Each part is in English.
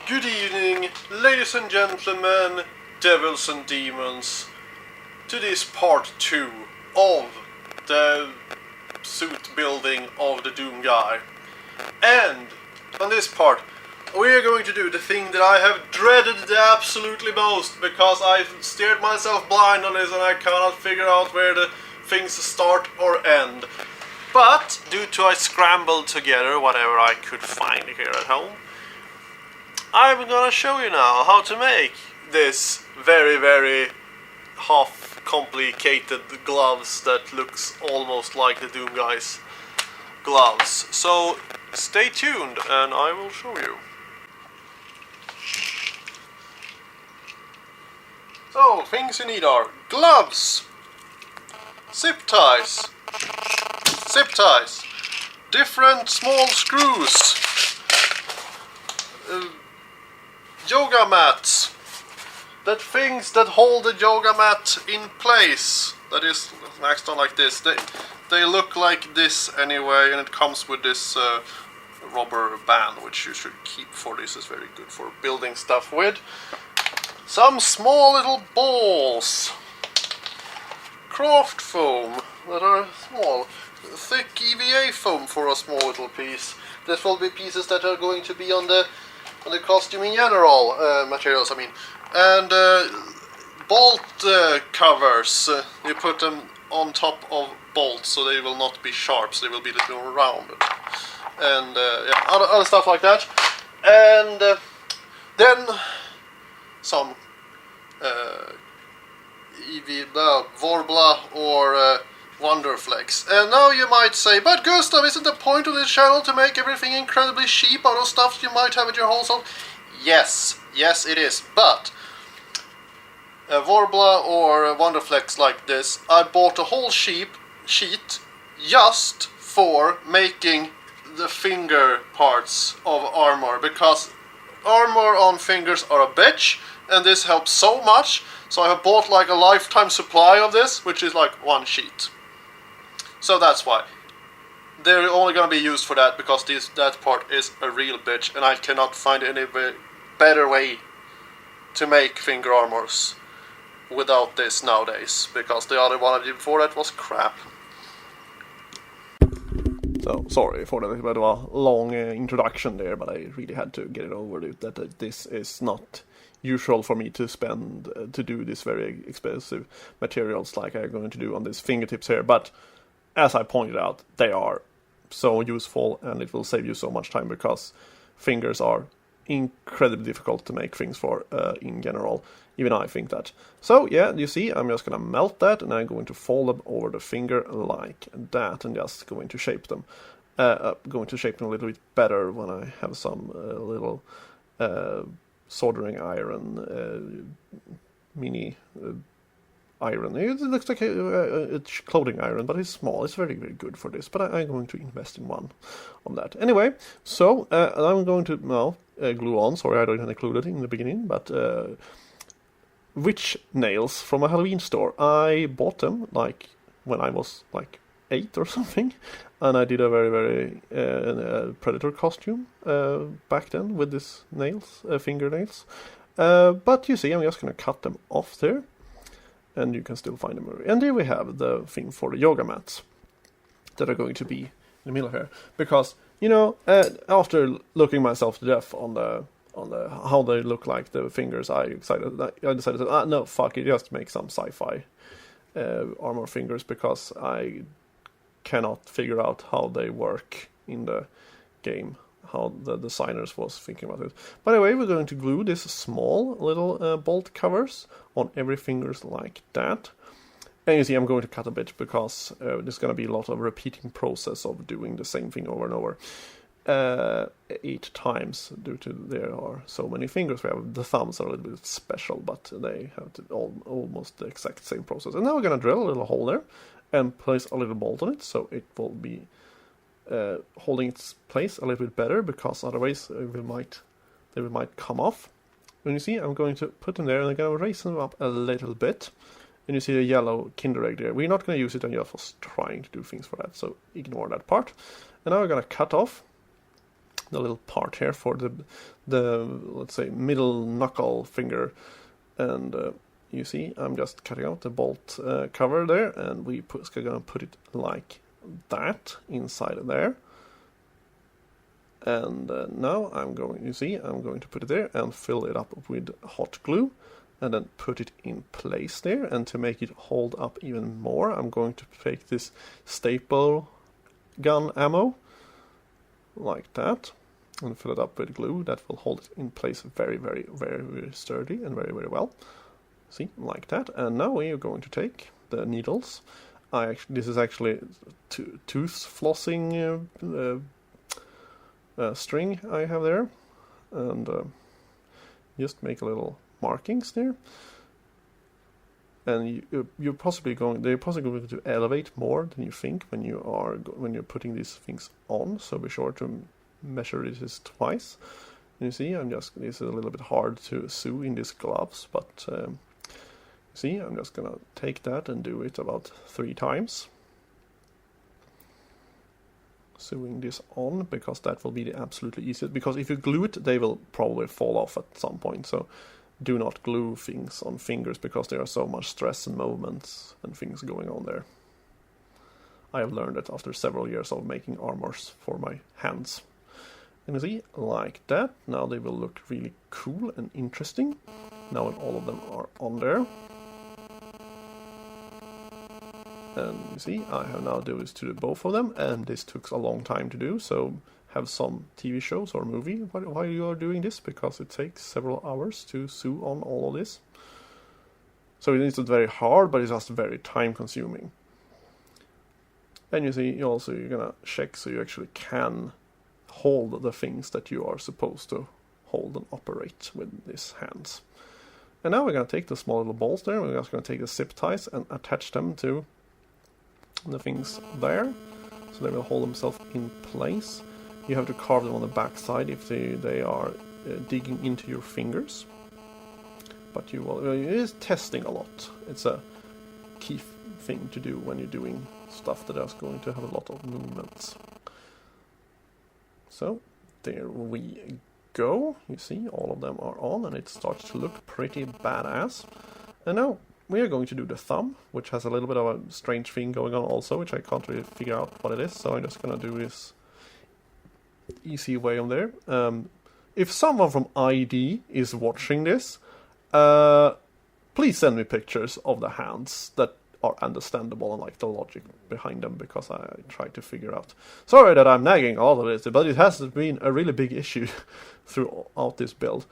Good evening, ladies and gentlemen, devils and demons, to this part 2 of the suit building of the Doomguy. And on this part, we are going to do the thing that I have dreaded the absolutely most, because I've stared myself blind on this and I cannot figure out where the things start or end. But, due to I scrambled together whatever I could find here at home, I'm gonna show you now how to make this very, very half-complicated gloves that looks almost like the Doomguy's gloves. So stay tuned and I will show you. So, things you need are gloves, zip ties, different small screws, yoga mats, that things that hold the yoga mat in place, that is maxed on like this. They look like this anyway, and it comes with this rubber band, which you should keep for this. Is very good for building stuff with. Some small little balls, craft foam that are small, thick EVA foam for a small little piece. This will be pieces that are going to be on the costume in general, materials I mean, and bolt covers. You put them on top of bolts so they will not be sharp, so they will be a little more rounded, and yeah, other stuff like that, and then some Vorbla or Wonderflex. And now you might say, but Gustav, isn't the point of this channel to make everything incredibly cheap out of stuff you might have at your household? Yes it is, but Vorbla or Wonderflex like this, I bought a whole sheet just for making the finger parts of armor, because armor on fingers are a bitch, and this helps so much, so I have bought like a lifetime supply of this, which is like one sheet. So that's why. They're only going to be used for that, because that part is a real bitch, and I cannot find any better way to make finger armors without this nowadays, because the other one I did before that was crap. So, sorry for the bit of a long introduction there, but I really had to get it over with that this is not usual for me to spend to do these very expensive materials like I'm going to do on these fingertips here, but as I pointed out, they are so useful and it will save you so much time, because fingers are incredibly difficult to make things for in general. Even I think that. So yeah, you see, I'm just gonna melt that and I'm going to fold them over the finger like that and just going to shape them. Going to shape them a little bit better when I have some little soldering iron mini iron. It looks like a clothing iron, but it's small. It's very, very good for this, but I'm going to invest in one on that. Anyway, so I'm going to now glue on. Sorry, I didn't include it in the beginning, but witch nails from a Halloween store. I bought them like when I was like 8 or something, and I did a very, very Predator costume back then with these nails, fingernails. But you see, I'm just going to cut them off there, and you can still find them. And there we have the thing for the yoga mats that are going to be in the middle here, because you know, after looking myself to death on the how they look like the fingers, I decided no, fuck it, just make some sci-fi armor fingers, because I cannot figure out how they work in the game, how the designers was thinking about it. But anyway, we're going to glue this small little bolt covers on every fingers like that. And you see, I'm going to cut a bit, because there's going to be a lot of repeating process of doing the same thing over and over 8 times, due to there are so many fingers. We have the thumbs are a little bit special, but they have almost the exact same process. And now we're going to drill a little hole there and place a little bolt on it, so it will be holding its place a little bit better, because otherwise they might come off. And you see, I'm going to put them there, and I'm going to raise them up a little bit. And you see the yellow Kinder Egg there. We're not going to use it, and just trying to do things for that, so ignore that part. And now we're going to cut off the little part here for the let's say middle knuckle finger, and you see I'm just cutting out the bolt cover there, and we're gonna put it like that inside of there. And now I'm going to put it there and fill it up with hot glue, and then put it in place there. And to make it hold up even more, I'm going to take this staple gun ammo like that and fill it up with glue that will hold it in place very, very, very, very sturdy and very, very well. See, like that. And now we are going to take the needles. This is actually tooth flossing string I have there, and just make a little markings there. And they're possibly going to elevate more than you think when you're putting these things on. So be sure to measure this twice. And you see, this is a little bit hard to sew in these gloves, but see, I'm just gonna take that and do it about 3 times. Sewing this on, because that will be the absolutely easiest. Because if you glue it, they will probably fall off at some point. So do not glue things on fingers, because there are so much stress and movements and things going on there. I have learned it after several years of making armors for my hands. And you see, like that. Now they will look really cool and interesting. Now when all of them are on there. And you see, I have now done this to both of them, and this took a long time to do, so have some TV shows or movie while you are doing this, because it takes several hours to sew on all of this. So it is very hard, but it's just very time consuming. And you see, you're gonna check so you actually can hold the things that you are supposed to hold and operate with these hands. And now we're gonna take the small little balls there, we're just gonna take the zip ties and attach them to the things there, so they will hold themselves in place. You have to carve them on the back side if they are digging into your fingers. But it is testing a lot. It's a key thing to do when you're doing stuff that is going to have a lot of movements. So there we go. You see, all of them are on, and it starts to look pretty badass. And now we are going to do the thumb, which has a little bit of a strange thing going on also, which I can't really figure out what it is, so I'm just gonna do this easy way on there. If someone from ID is watching this, please send me pictures of the hands that are understandable and like the logic behind them, because I try to figure out. Sorry that I'm nagging all of this, but it has been a really big issue throughout this build.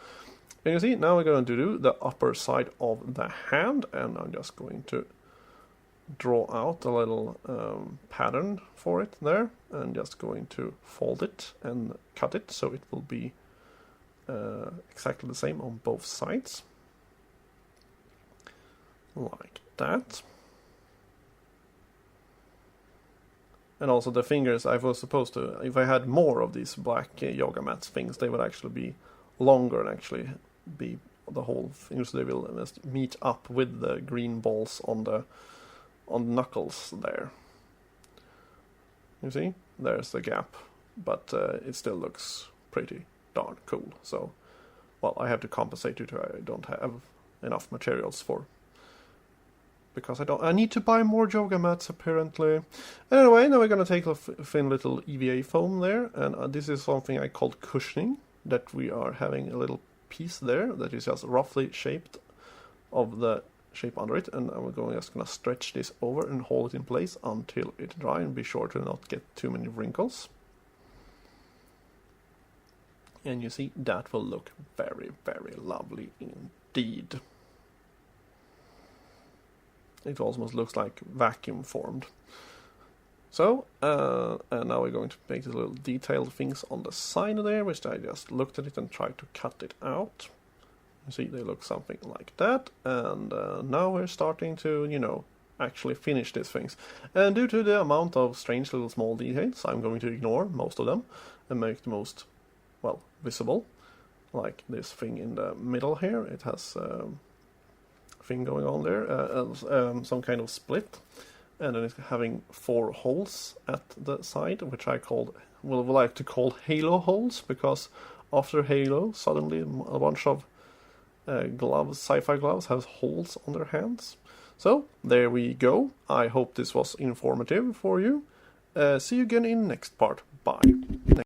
And you see, now we're going to do the upper side of the hand, and I'm just going to draw out a little pattern for it there, and just going to fold it and cut it so it will be exactly the same on both sides. Like that. And also the fingers, I was supposed to, if I had more of these black yoga mats things, they would actually be longer and actually be the whole thing, so they will just meet up with the green balls on the knuckles there. You see, there's the gap, but it still looks pretty darn cool. So, well, I have to compensate it. I don't have enough materials for, because I need to buy more yoga mats apparently. Anyway, now we're gonna take a thin little EVA foam there, and this is something I called cushioning, that we are having a little piece there that is just roughly shaped of the shape under it, and we're just gonna stretch this over and hold it in place until it dries, and be sure to not get too many wrinkles. And you see, that will look very, very lovely indeed. It almost looks like vacuum formed. So, and now we're going to make the little detailed things on the side there, which I just looked at it and tried to cut it out. You see, they look something like that, and now we're starting to, actually finish these things. And due to the amount of strange little small details, I'm going to ignore most of them and make the most, well, visible. Like this thing in the middle here, it has thing going on there, some kind of split. And then it's having 4 holes at the side, which I called will like to call Halo holes, because after Halo, suddenly a bunch of gloves, sci-fi gloves, have holes on their hands. So there we go. I hope this was informative for you. See you again in next part. Bye.